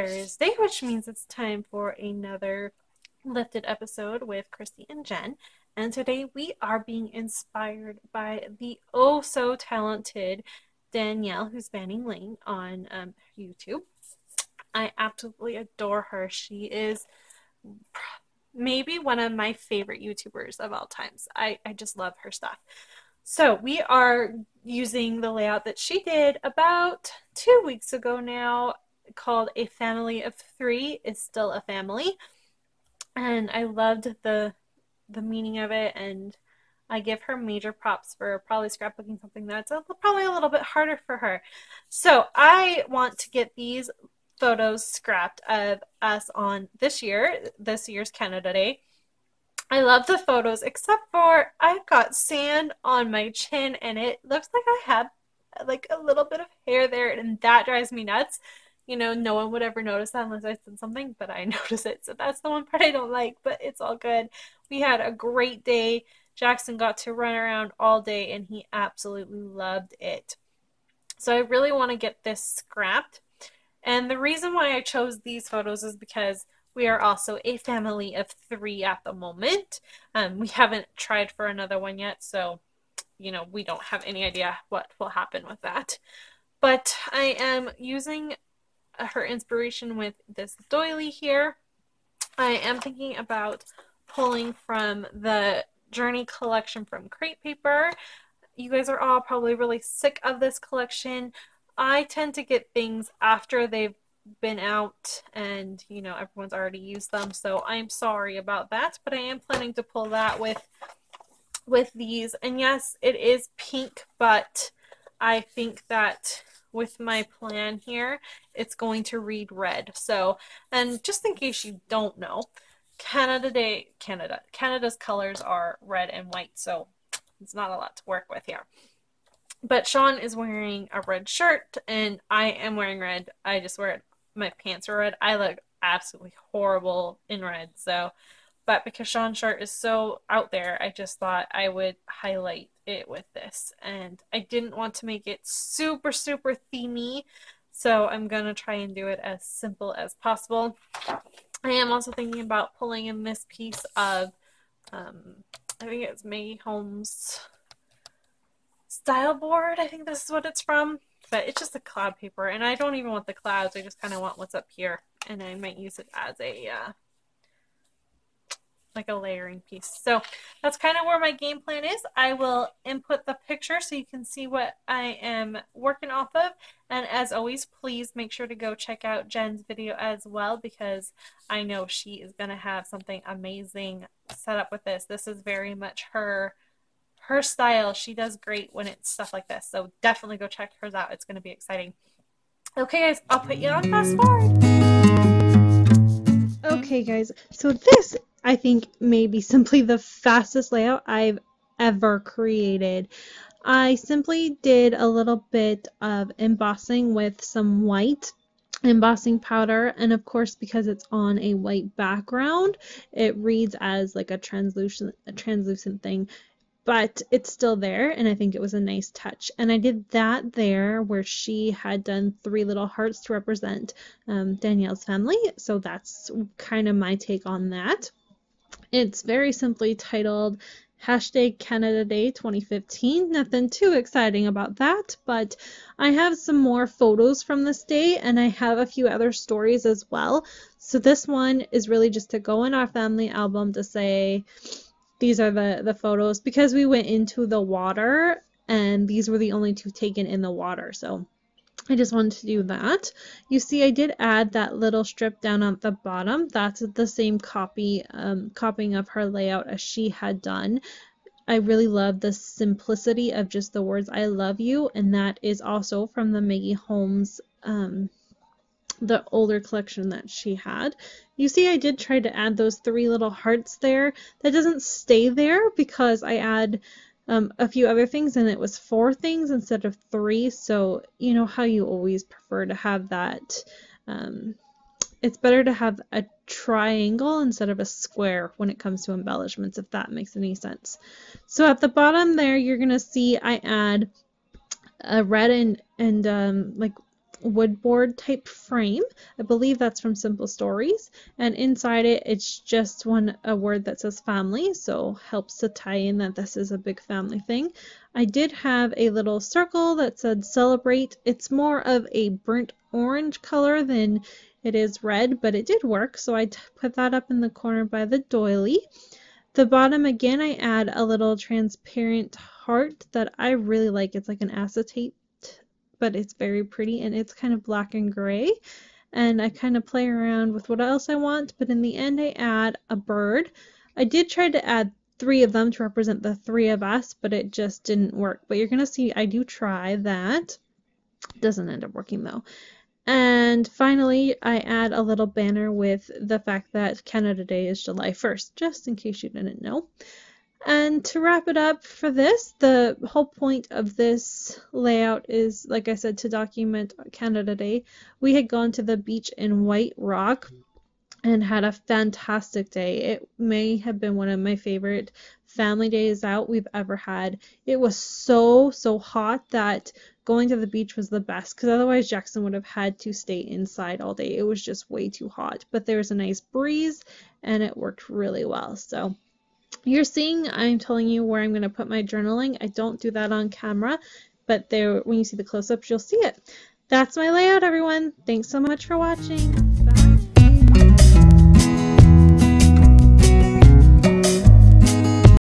Thursday, which means it's time for another lifted episode with Christy and Jen. And today we are being inspired by the oh so talented Danielle, who's banning Lane on YouTube. I absolutely adore her. She is maybe one of my favorite YouTubers of all times. I just love her stuff. So we are using the layout that she did about 2 weeks ago now, called A Family of Three is Still a Family. And I loved the meaning of it, and I give her major props for probably scrapbooking something that's probably a little bit harder for her. So I want to get these photos scrapped of us on this year's Canada Day. I love the photos, except for I've got sand on my chin, and it looks like I have like a little bit of hair there, and that drives me nuts. You know, no one would ever notice that unless I said something, but I notice it. So that's the one part I don't like, but it's all good. We had a great day. Jackson got to run around all day, and he absolutely loved it. So I really want to get this scrapped. And the reason why I chose these photos is because we are also a family of three at the moment. We haven't tried for another one yet, so, you know, we don't have any idea what will happen with that. But I am using her inspiration with this doily here. I am thinking about pulling from the Journey collection from Crate Paper. You guys are all probably really sick of this collection. I tend to get things after they've been out and, you know, everyone's already used them, so I'm sorry about that, but I am planning to pull that with these. And yes, it is pink, but I think that with my plan here, it's going to read red. So, and just in case you don't know, Canada's colors are red and white, so it's not a lot to work with here. But Sean is wearing a red shirt, and I am wearing red. I just wear it. My pants are red. I look absolutely horrible in red. So, but because Sean's shirt is so out there, I just thought I would highlight it with this. And I didn't want to make it super, super themey, so I'm going to try and do it as simple as possible. I am also thinking about pulling in this piece of, I think it's Maggie Holmes' style board. I think this is what it's from. But it's just a cloud paper, and I don't even want the clouds. I just kind of want what's up here, and I might use it as a like a layering piece. So that's kind of where my game plan is. I will input the picture so you can see what I am working off of. And as always, please make sure to go check out Jen's video as well, because I know she is going to have something amazing set up with this. This is very much her style. She does great when it's stuff like this. So definitely go check hers out. It's going to be exciting. Okay, guys, I'll put you on fast forward. Okay, guys, so this, I think, may be simply the fastest layout I've ever created. I simply did a little bit of embossing with some white embossing powder, and of course, because it's on a white background, it reads as like a translucent thing, but it's still there, and I think it was a nice touch. And I did that there where she had done 3 little hearts to represent Danielle's family, so that's kind of my take on that. It's very simply titled #Canada Day 2015. Nothing too exciting about that, but I have some more photos from this day, and I have a few other stories as well. So this one is really just to go in our family album to say, these are the photos, because we went into the water, and these were the only 2 taken in the water. So I just wanted to do that. You see, I did add that little strip down at the bottom. That's the same copying of her layout as she had done. I really love the simplicity of just the words "I love you," and that is also from the Maggie Holmes the older collection that she had. You see, I did try to add those 3 little hearts there. That doesn't stay there because I add a few other things, and it was 4 things instead of 3. So you know how you always prefer to have that. It's better to have a triangle instead of a square when it comes to embellishments, if that makes any sense. So at the bottom there, you're gonna see I add a red and like wood board type frame. I believe that's from Simple Stories, and inside it it's just a word that says family, so helps to tie in that this is a big family thing. I did have a little circle that said celebrate. It's more of a burnt orange color than it is red, but it did work, so I put that up in the corner by the doily. The bottom again, I add a little transparent heart that I really like. It's like an acetate, but it's very pretty, and it's kind of black and gray. And I kind of play around with what else I want, but in the end I add a bird. I did try to add 3 of them to represent the 3 of us, but it just didn't work. But you're gonna see I do try that. It doesn't end up working though. And finally, I add a little banner with the fact that Canada Day is July 1st, just in case you didn't know. And to wrap it up for this, the whole point of this layout is, like I said, to document Canada Day. We had gone to the beach in White Rock and had a fantastic day. It may have been one of my favorite family days out we've ever had. It was so hot that going to the beach was the best, because otherwise Jackson would have had to stay inside all day. It was just way too hot, but there was a nice breeze and it worked really well. So you're seeing, I'm telling you where I'm going to put my journaling. I don't do that on camera, but there, when you see the close-ups, you'll see it. That's my layout, everyone. Thanks so much for watching.